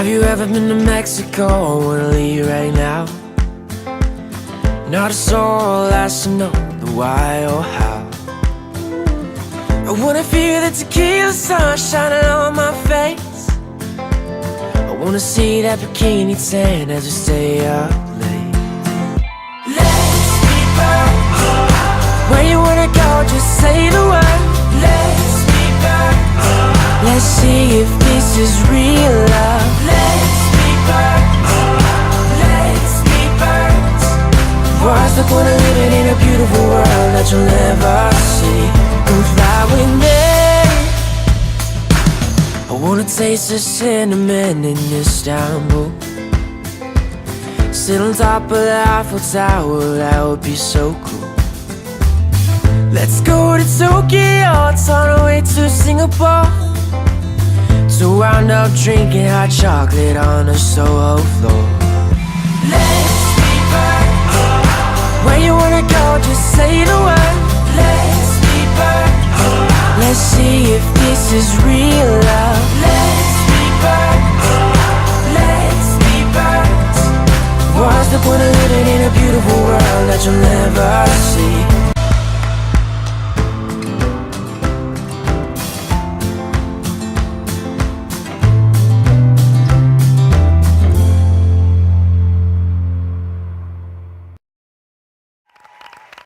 Have you ever been to Mexico? I wanna leave right now. Not a soul has to know the why or how. I wanna feel the tequila sun shining on my face. I wanna see that bikini tan as we stay up late. Let's be birds. Where you wanna go, just say the word. Let's be birds. Let's see if this is real love. Let's be birds. Let's be birds. What's the point of living in a beautiful world that you'll never see? Come fly with me. I wanna taste the cinnamon in Istanbul. Sit on top of the Eiffel Tower, that would be so cool. Let's go to Tokyo, it's on our way to Singapore. So wound up drinking hot chocolate on the Soho floor. Let's be birds. Where you wanna go, just say the word. Let's be birds. Let's see if this is real love. Let's be birds. Let's be birds. What's the point of living in a beautiful world that you'll never see?